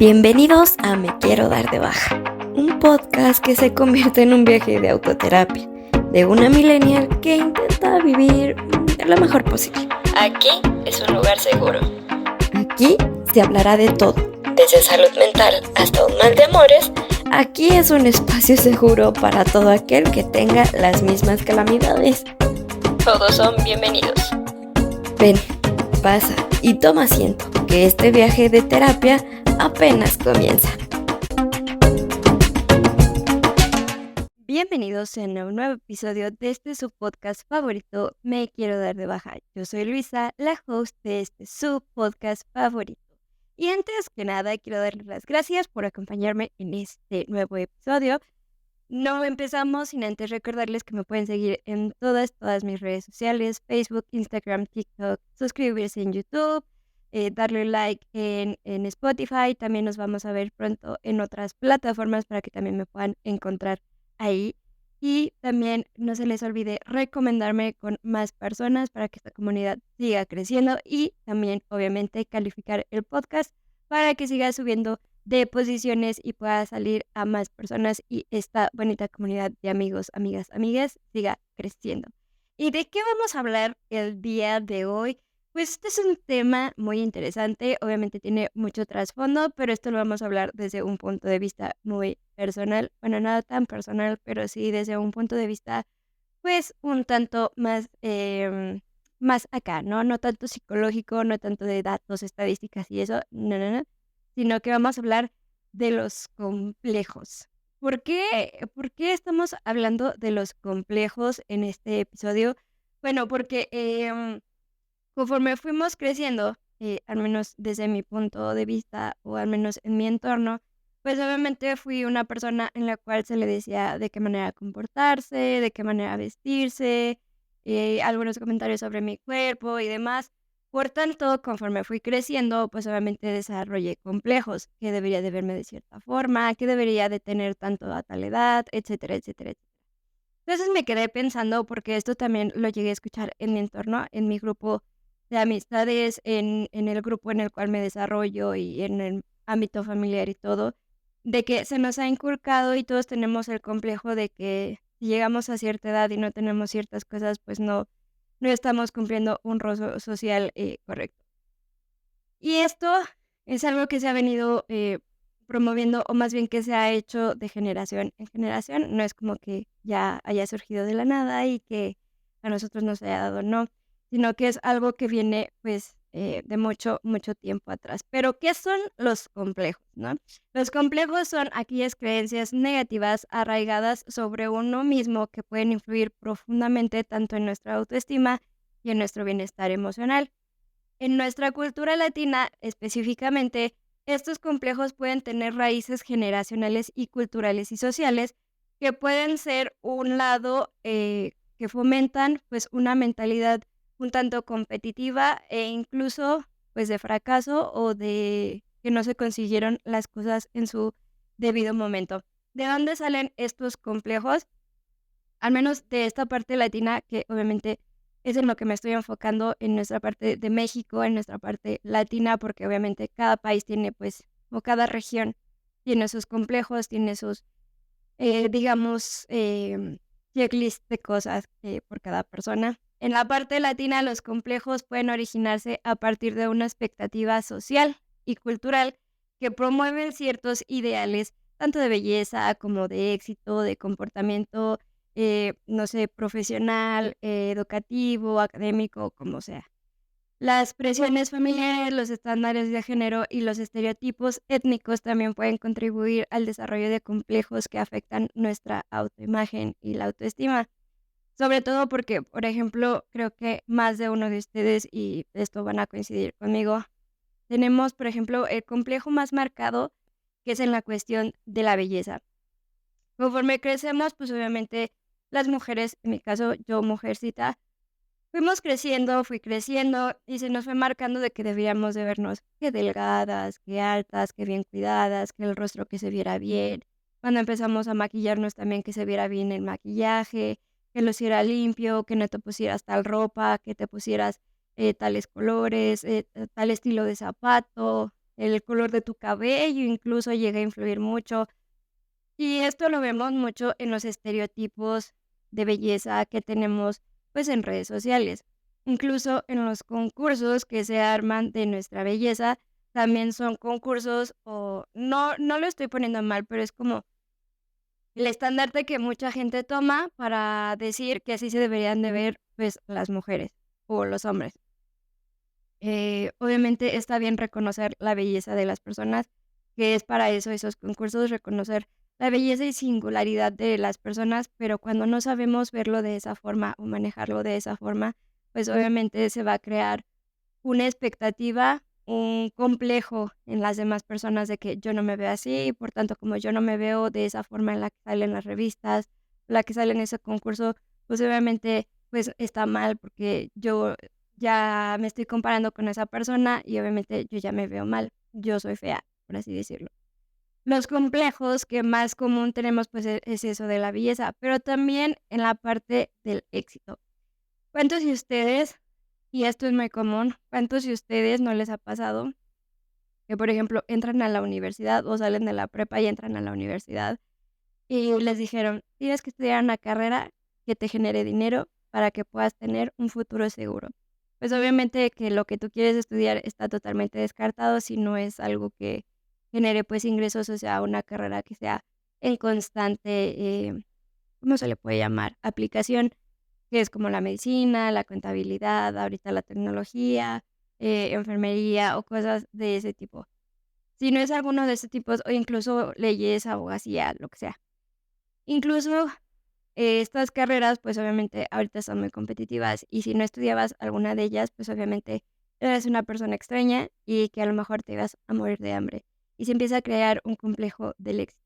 Bienvenidos a Me Quiero Dar de Baja, un podcast que se convierte en un viaje de autoterapia de una millennial que intenta vivir lo mejor posible. Aquí es un lugar seguro. Aquí se hablará de todo, desde salud mental hasta un mal de amores. Aquí es un espacio seguro para todo aquel que tenga las mismas calamidades. Todos son bienvenidos. Ven, pasa y toma asiento, que este viaje de terapia apenas comienza. Bienvenidos a un nuevo episodio de su podcast favorito, Me Quiero Dar de Baja. Yo soy Luisa, la host de su podcast favorito. Y antes que nada, quiero darles las gracias por acompañarme en este nuevo episodio. No empezamos sin antes recordarles que me pueden seguir en todas mis redes sociales, Facebook, Instagram, TikTok, suscribirse en YouTube, darle like en Spotify. También nos vamos a ver pronto en otras plataformas para que también me puedan encontrar ahí. Y también no se les olvide recomendarme con más personas para que esta comunidad siga creciendo y también obviamente calificar el podcast para que siga subiendo de posiciones y pueda salir a más personas y esta bonita comunidad de amigos, amigas siga creciendo. ¿Y de qué vamos a hablar el día de hoy? Pues este es un tema muy interesante, obviamente tiene mucho trasfondo, pero esto lo vamos a hablar desde un punto de vista muy personal, bueno, nada tan personal, pero sí desde un punto de vista, pues, un tanto más, más acá, ¿no? No tanto psicológico, no tanto de datos, estadísticas y eso, no, sino que vamos a hablar de los complejos. ¿Por qué estamos hablando de los complejos en este episodio? Bueno, porque, conforme fuimos creciendo, al menos desde mi punto de vista, o al menos en mi entorno, pues obviamente fui una persona en la cual se le decía de qué manera comportarse, de qué manera vestirse, algunos comentarios sobre mi cuerpo y demás. Por tanto, conforme fui creciendo, pues obviamente desarrollé complejos, que debería de verme de cierta forma, que debería de tener tanto a tal edad, etcétera, etcétera, etcétera. Entonces me quedé pensando, porque esto también lo llegué a escuchar en mi entorno, en mi grupo de amistades, en el grupo en el cual me desarrollo y en el ámbito familiar y todo, de que se nos ha inculcado y todos tenemos el complejo de que si llegamos a cierta edad y no tenemos ciertas cosas, pues no estamos cumpliendo un rol social correcto. Y esto es algo que se ha venido promoviendo, o más bien que se ha hecho de generación en generación. No es como que ya haya surgido de la nada y que a nosotros nos haya dado, no, sino que es algo que viene pues de mucho, mucho tiempo atrás. Pero, ¿qué son los complejos, no? Los complejos son aquellas creencias negativas arraigadas sobre uno mismo que pueden influir profundamente tanto en nuestra autoestima y en nuestro bienestar emocional. En nuestra cultura latina, específicamente, estos complejos pueden tener raíces generacionales y culturales y sociales que pueden ser un lado que fomentan pues una mentalidad un tanto competitiva e incluso pues de fracaso o de que no se consiguieron las cosas en su debido momento. ¿De dónde salen estos complejos? Al menos de esta parte latina, que obviamente es en lo que me estoy enfocando en nuestra parte de México, en nuestra parte latina, porque obviamente cada país tiene, pues, o cada región tiene sus complejos, tiene sus, digamos, checklist de cosas por cada persona. En la parte latina, los complejos pueden originarse a partir de una expectativa social y cultural que promueven ciertos ideales, tanto de belleza como de éxito, de comportamiento, no sé, profesional, educativo, académico, como sea. Las presiones familiares, los estándares de género y los estereotipos étnicos también pueden contribuir al desarrollo de complejos que afectan nuestra autoimagen y la autoestima. Sobre todo porque, por ejemplo, creo que más de uno de ustedes, y esto van a coincidir conmigo, tenemos, por ejemplo, el complejo más marcado, que es en la cuestión de la belleza. Conforme crecemos, pues obviamente las mujeres, en mi caso, yo mujercita, fui creciendo y se nos fue marcando de que debíamos de vernos que delgadas, que altas, que bien cuidadas, que el rostro que se viera bien. Cuando empezamos a maquillarnos también que se viera bien el maquillaje, que luciera limpio, que no te pusieras tal ropa, que te pusieras tales colores, tal estilo de zapato, el color de tu cabello incluso llega a influir mucho. Y esto lo vemos mucho en los estereotipos de belleza que tenemos, pues, en redes sociales. Incluso en los concursos que se arman de nuestra belleza, también son concursos o no lo estoy poniendo mal, pero es como el estandarte que mucha gente toma para decir que así se deberían de ver, pues, las mujeres o los hombres. Obviamente está bien reconocer la belleza de las personas, que es para eso esos concursos, reconocer la belleza y singularidad de las personas, pero cuando no sabemos verlo de esa forma o manejarlo de esa forma, pues obviamente se va a crear una expectativa, un complejo en las demás personas de que yo no me veo así, y por tanto, como yo no me veo de esa forma en la que salen las revistas, la que sale en ese concurso, pues obviamente, pues está mal porque yo ya me estoy comparando con esa persona y obviamente yo ya me veo mal, yo soy fea, por así decirlo. Los complejos que más común tenemos, pues es eso de la belleza, pero también en la parte del éxito. ¿Cuántos de ustedes, y esto es muy común, cuántos de ustedes no les ha pasado que, por ejemplo, entran a la universidad o salen de la prepa y entran a la universidad y les dijeron: "Tienes que estudiar una carrera que te genere dinero para que puedas tener un futuro seguro"? Pues, obviamente que lo que tú quieres estudiar está totalmente descartado si no es algo que genere, pues, ingresos, o sea, una carrera que sea en constante, ¿cómo se le puede llamar? Aplicación, que es como la medicina, la contabilidad, ahorita la tecnología, enfermería o cosas de ese tipo. Si no es alguno de ese tipos o incluso leyes, abogacía, lo que sea. Incluso, estas carreras, pues, obviamente, ahorita son muy competitivas, y si no estudiabas alguna de ellas, pues, obviamente, eres una persona extraña y que a lo mejor te ibas a morir de hambre, y se empieza a crear un complejo del éxito.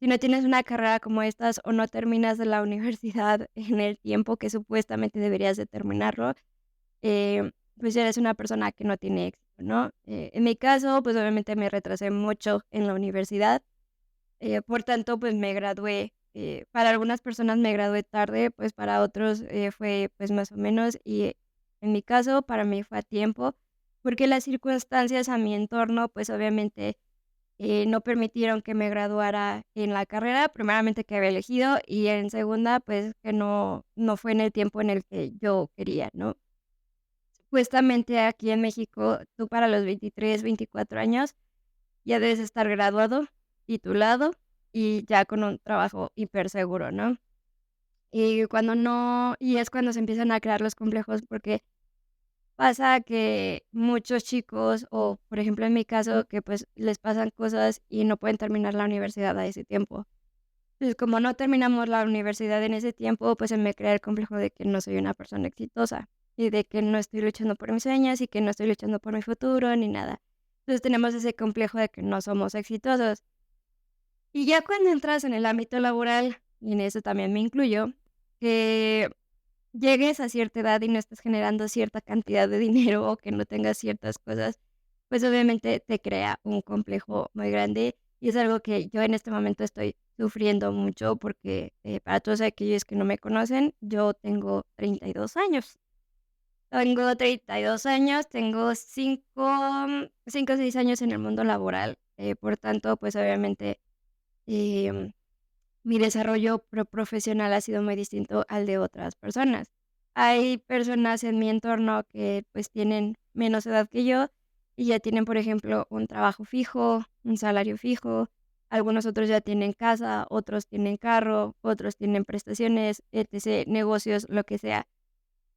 Si no tienes una carrera como estas o no terminas la universidad en el tiempo que supuestamente deberías de terminarlo, pues, eres una persona que no tiene éxito, ¿no? En mi caso, pues, obviamente, me retrasé mucho en la universidad. Por tanto, pues, me gradué, para algunas personas me gradué tarde, pues, para otros, fue, pues, más o menos, y en mi caso, para mí fue a tiempo, porque las circunstancias a mi entorno, pues, obviamente, no permitieron que me graduara en la carrera, primeramente, que había elegido, y en segunda, pues, que no fue en el tiempo en el que yo quería, ¿no? Supuestamente, aquí en México, tú para los 23, 24 años ya debes estar graduado, titulado y ya con un trabajo hiperseguro, ¿no? Y es cuando se empiezan a crear los complejos, porque pasa que muchos chicos, o por ejemplo en mi caso, que pues les pasan cosas y no pueden terminar la universidad a ese tiempo. Entonces, como no terminamos la universidad en ese tiempo, pues se me crea el complejo de que no soy una persona exitosa y de que no estoy luchando por mis sueños y que no estoy luchando por mi futuro ni nada. Entonces tenemos ese complejo de que no somos exitosos. Y ya cuando entras en el ámbito laboral, y en eso también me incluyo, que llegues a cierta edad y no estés generando cierta cantidad de dinero o que no tengas ciertas cosas, pues obviamente te crea un complejo muy grande y es algo que yo en este momento estoy sufriendo mucho porque para todos aquellos que no me conocen, yo tengo 32 años. Tengo 32 años, tengo 5 o 6 años en el mundo laboral, por tanto, pues obviamente em, mi desarrollo profesional ha sido muy distinto al de otras personas. Hay personas en mi entorno que, pues, tienen menos edad que yo y ya tienen, por ejemplo, un trabajo fijo, un salario fijo. Algunos otros ya tienen casa, otros tienen carro, otros tienen prestaciones, etc., negocios, lo que sea.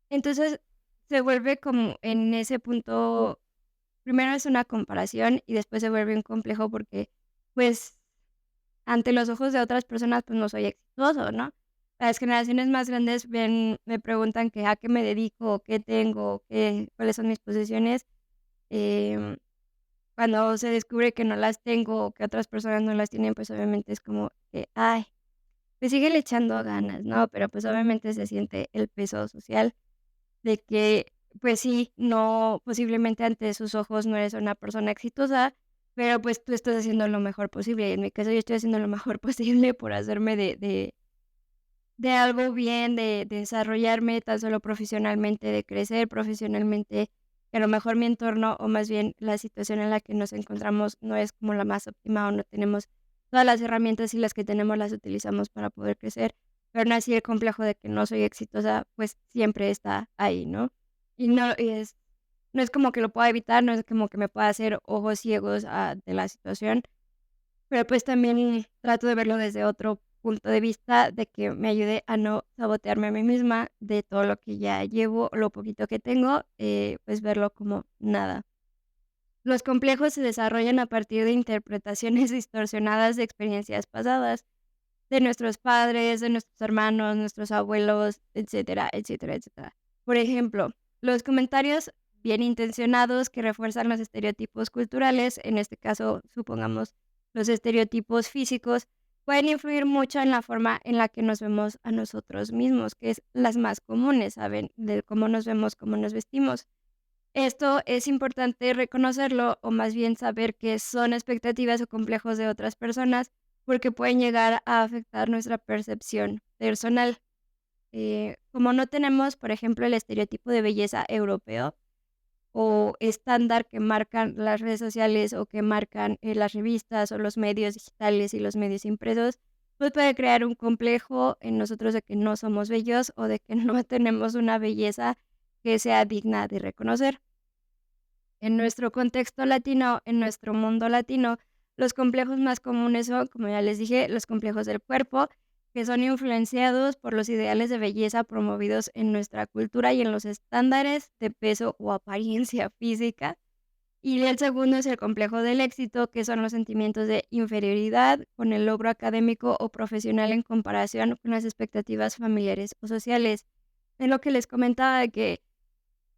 Entonces, se vuelve como en ese punto, primero es una comparación y después se vuelve un complejo porque, pues, ante los ojos de otras personas, pues, no soy exitoso, ¿no? Las generaciones más grandes me preguntan que a qué me dedico, qué tengo, qué cuáles son mis posesiones, em, cuando se descubre que no las tengo o que otras personas no las tienen, pues, obviamente es como que: "Ay, pues síguele echando ganas", ¿no? Pero, pues, obviamente se siente el peso social de que, pues sí, no, posiblemente ante sus ojos no eres una persona exitosa, pero pues tú estás haciendo lo mejor posible. Y en mi caso, yo estoy haciendo lo mejor posible por hacerme de algo bien, de desarrollarme tan solo profesionalmente, de crecer profesionalmente, que a lo mejor mi entorno o más bien la situación en la que nos encontramos no es como la más óptima o no tenemos todas las herramientas y las que tenemos las utilizamos para poder crecer, pero aún así el complejo de que no soy exitosa, pues siempre está ahí, ¿no? Y no es como que lo pueda evitar, no es como que me pueda hacer ojos ciegos de la situación, pero pues también trato de verlo desde otro punto de vista, de que me ayude a no sabotearme a mí misma de todo lo que ya llevo, lo poquito que tengo, pues verlo como nada. Los complejos se desarrollan a partir de interpretaciones distorsionadas de experiencias pasadas, de nuestros padres, de nuestros hermanos, nuestros abuelos, etcétera, etcétera, etcétera. Por ejemplo, los comentarios bien intencionados que refuerzan los estereotipos culturales, en este caso, supongamos, los estereotipos físicos, pueden influir mucho en la forma en la que nos vemos a nosotros mismos, que es las más comunes, ¿saben? De cómo nos vemos, cómo nos vestimos. Esto es importante reconocerlo, o más bien saber que son expectativas o complejos de otras personas, porque pueden llegar a afectar nuestra percepción personal. Como no tenemos, por ejemplo, el estereotipo de belleza europeo o estándar que marcan las redes sociales o que marcan las revistas o los medios digitales y los medios impresos, pues puede crear un complejo en nosotros de que no somos bellos o de que no tenemos una belleza que sea digna de reconocer. En nuestro contexto latino, en nuestro mundo latino, los complejos más comunes son, como ya les dije, los complejos del cuerpo, que son influenciados por los ideales de belleza promovidos en nuestra cultura y en los estándares de peso o apariencia física. Y el segundo es el complejo del éxito, que son los sentimientos de inferioridad con el logro académico o profesional en comparación con las expectativas familiares o sociales. Es lo que les comentaba de que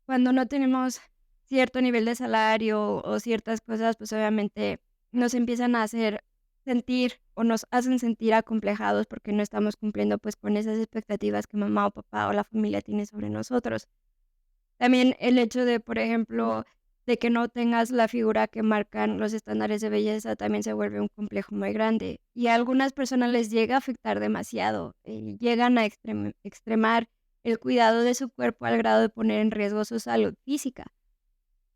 cuando no tenemos cierto nivel de salario o ciertas cosas, pues, obviamente nos empiezan a hacer sentir o nos hacen sentir acomplejados porque no estamos cumpliendo, pues, con esas expectativas que mamá o papá o la familia tiene sobre nosotros. También el hecho de, por ejemplo, de que no tengas la figura que marcan los estándares de belleza también se vuelve un complejo muy grande, y a algunas personas les llega a afectar demasiado, llegan a extremar el cuidado de su cuerpo al grado de poner en riesgo su salud física.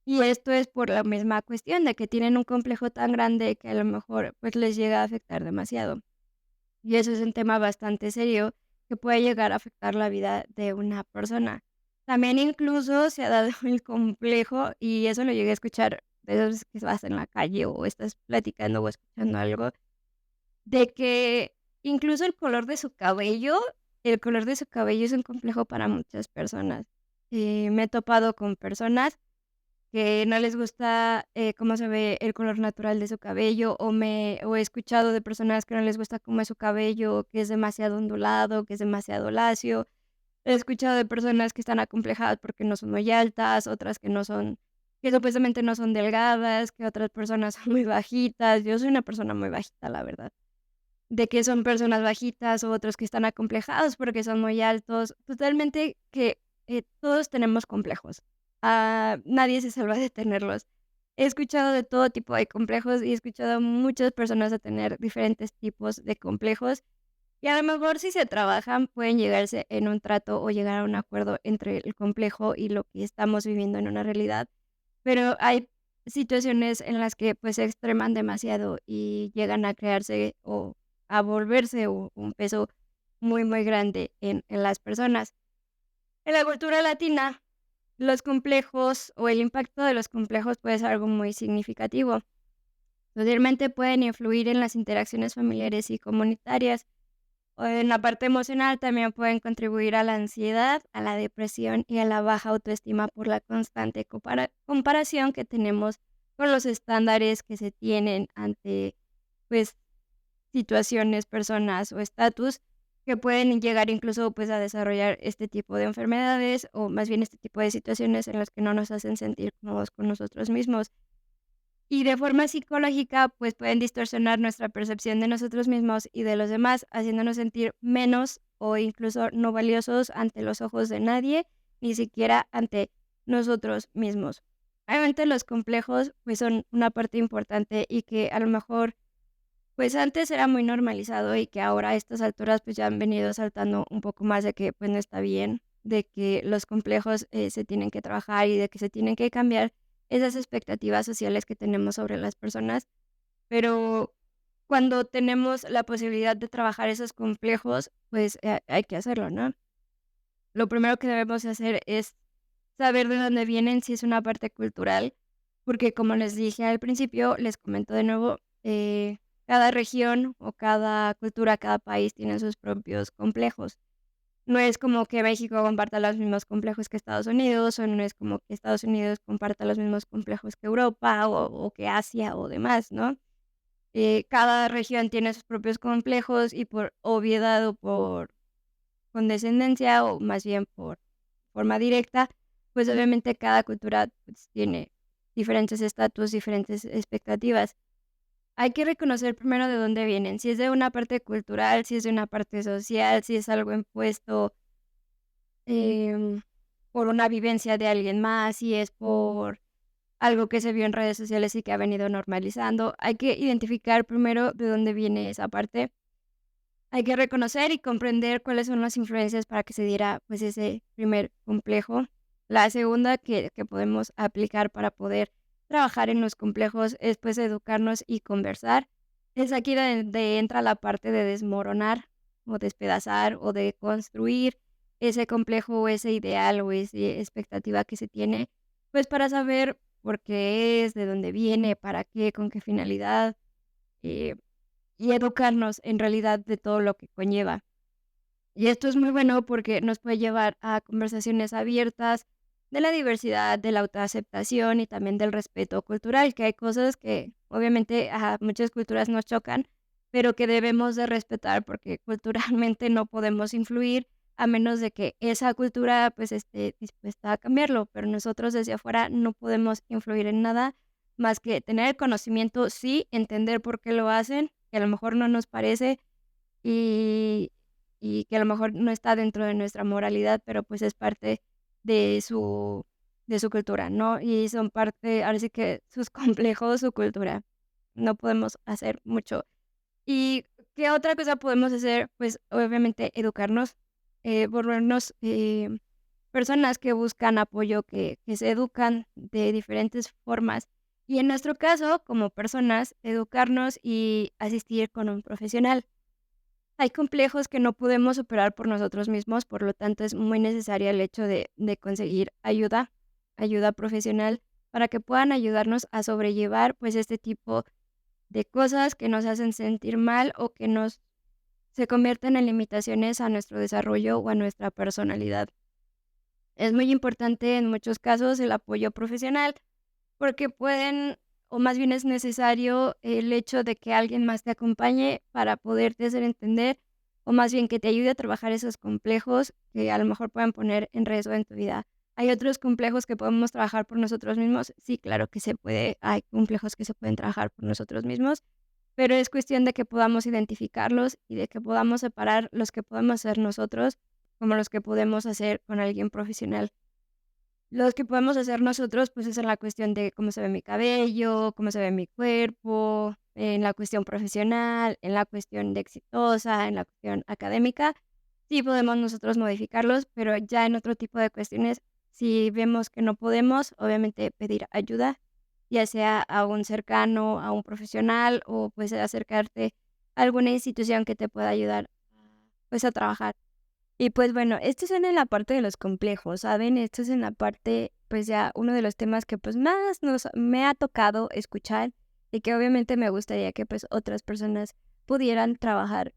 Y esto es por la misma cuestión de que tienen un complejo tan grande que a lo mejor, pues, les llega a afectar demasiado. Y eso es un tema bastante serio que puede llegar a afectar la vida de una persona. También incluso se ha dado el complejo, y eso lo llegué a escuchar de esas veces que vas en la calle o estás platicando o escuchando algo, de que incluso el color de su cabello es un complejo para muchas personas. Me he topado con personas que no les gusta, cómo se ve el color natural de su cabello, o he escuchado de personas que no les gusta cómo es su cabello, que es demasiado ondulado, que es demasiado lacio. He escuchado de personas que están acomplejadas porque no son muy altas, otras que supuestamente no son delgadas, que otras personas son muy bajitas. Yo soy una persona muy bajita, la verdad. De que son personas bajitas, o otros que están acomplejados porque son muy altos. Totalmente que, todos tenemos complejos. Nadie se salva de tenerlos. He escuchado de todo tipo de complejos y he escuchado a muchas personas a tener diferentes tipos de complejos, y a lo mejor si se trabajan pueden llegarse en un trato o llegar a un acuerdo entre el complejo y lo que estamos viviendo en una realidad, pero hay situaciones en las que, pues, se extreman demasiado y llegan a crearse o a volverse un peso muy, muy grande en las personas. En la cultura latina, los complejos o el impacto de los complejos puede ser algo muy significativo. Socialmente pueden influir en las interacciones familiares y comunitarias, o en la parte emocional también pueden contribuir a la ansiedad, a la depresión y a la baja autoestima por la constante comparación que tenemos con los estándares que se tienen ante, pues, situaciones, personas o estatus que pueden llegar incluso, pues, a desarrollar este tipo de enfermedades, o más bien este tipo de situaciones en las que no nos hacen sentir cómodos con nosotros mismos. Y de forma psicológica, pues, pueden distorsionar nuestra percepción de nosotros mismos y de los demás, haciéndonos sentir menos o incluso no valiosos ante los ojos de nadie, ni siquiera ante nosotros mismos. Obviamente, los complejos, pues, son una parte importante y que a lo mejor, pues, antes era muy normalizado y que ahora a estas alturas, pues, ya han venido saltando un poco más de que, pues, no está bien. de que los complejos se tienen que trabajar y de que se tienen que cambiar esas expectativas sociales que tenemos sobre las personas, pero cuando tenemos la posibilidad de trabajar esos complejos, pues hay que hacerlo, ¿no? Lo primero que debemos hacer es saber de dónde vienen, si es una parte cultural, porque como les dije al principio, les comento de nuevo, cada región o cada cultura, cada país tiene sus propios complejos. No es como que México comparta los mismos complejos que Estados Unidos, o no es como que Estados Unidos comparta los mismos complejos que Europa o que Asia o demás, ¿no? Cada región tiene sus propios complejos y por obviedad o por condescendencia o más bien por forma directa, pues obviamente cada cultura pues, tiene diferentes estatus, diferentes expectativas. Hay que reconocer primero de dónde vienen, si es de una parte cultural, si es de una parte social, si es algo impuesto em, por una vivencia de alguien más, si es por algo que se vio en redes sociales y que ha venido normalizando. Hay que identificar primero de dónde viene esa parte. Hay que reconocer y comprender cuáles son las influencias para que se diera, pues, ese primer complejo. La segunda que podemos aplicar para poder trabajar en los complejos es, pues, educarnos y conversar. Es aquí donde entra la parte de desmoronar, o despedazar, o de construir ese complejo, o ese ideal, o esa expectativa que se tiene, pues, para saber por qué es, de dónde viene, para qué, con qué finalidad, eh y educarnos en realidad de todo lo que conlleva. Y esto es muy bueno porque nos puede llevar a conversaciones abiertas de la diversidad, de la autoaceptación y también del respeto cultural, que hay cosas que obviamente a muchas culturas nos chocan, pero que debemos de respetar porque culturalmente no podemos influir a menos de que esa cultura pues esté dispuesta a cambiarlo, pero nosotros desde afuera no podemos influir en nada más que tener el conocimiento, sí, entender por qué lo hacen, que a lo mejor no nos parece y que a lo mejor no está dentro de nuestra moralidad, pero, pues, es parte de su cultura, ¿no? Y son parte, ahora sí que sus complejos, su cultura. No podemos hacer mucho. ¿Y qué otra cosa podemos hacer? Pues, obviamente, educarnos, volvernos, personas que buscan apoyo, que se educan de diferentes formas. Y en nuestro caso, como personas, educarnos y asistir con un profesional. Hay complejos que no podemos superar por nosotros mismos, por lo tanto, es muy necesario el hecho de conseguir ayuda, ayuda profesional, para que puedan ayudarnos a sobrellevar, pues, este tipo de cosas que nos hacen sentir mal o que nos se convierten en limitaciones a nuestro desarrollo o a nuestra personalidad. Es muy importante en muchos casos el apoyo profesional, porque pueden, o más bien es necesario el hecho de que alguien más te acompañe para poderte hacer entender, o más bien que te ayude a trabajar esos complejos que a lo mejor puedan poner en riesgo en tu vida. ¿Hay otros complejos que podemos trabajar por nosotros mismos? Sí, claro que se puede. Hay complejos que se pueden trabajar por nosotros mismos, pero es cuestión de que podamos identificarlos y de que podamos separar los que podemos hacer nosotros como los que podemos hacer con alguien profesional. Los que podemos hacer nosotros, pues, es en la cuestión de cómo se ve mi cabello, cómo se ve mi cuerpo, en la cuestión profesional, en la cuestión de exitosa, en la cuestión académica. Sí podemos nosotros modificarlos, pero ya en otro tipo de cuestiones, si vemos que no podemos, obviamente pedir ayuda, ya sea a un cercano, a un profesional o, pues, acercarte a alguna institución que te pueda ayudar, pues, a trabajar. Y pues bueno, esto es en la parte de los complejos, ¿saben? Esto es en la parte, pues ya uno de los temas que pues más me ha tocado escuchar y que obviamente me gustaría que pues otras personas pudieran trabajar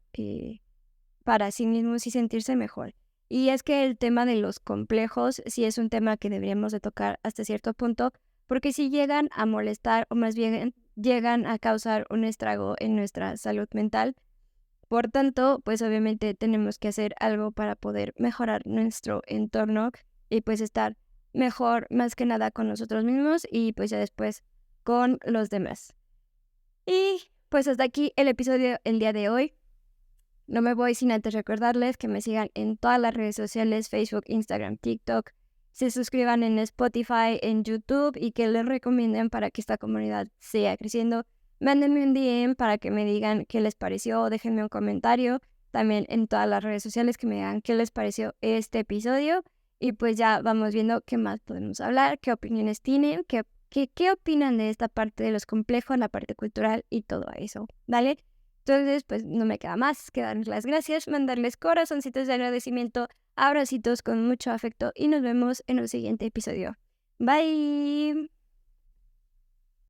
para sí mismos y sentirse mejor. Y es que el tema de los complejos sí es un tema que deberíamos de tocar hasta cierto punto, porque si llegan a molestar o más bien llegan a causar un estrago en nuestra salud mental. Por tanto, pues obviamente tenemos que hacer algo para poder mejorar nuestro entorno y pues estar mejor más que nada con nosotros mismos y pues ya después con los demás. Y pues hasta aquí el episodio el día de hoy. No me voy sin antes recordarles que me sigan en todas las redes sociales, Facebook, Instagram, TikTok, se suscriban en Spotify, en YouTube y que les recomienden para que esta comunidad siga creciendo. Mándenme un DM para que me digan qué les pareció, déjenme un comentario también en todas las redes sociales que me digan qué les pareció este episodio. y pues ya vamos viendo qué más podemos hablar, qué opiniones tienen, qué opinan de esta parte de los complejos, la parte cultural y todo eso, ¿vale? Entonces, pues no me queda más que darles las gracias, mandarles corazoncitos de agradecimiento, abracitos con mucho afecto y nos vemos en el siguiente episodio. Bye.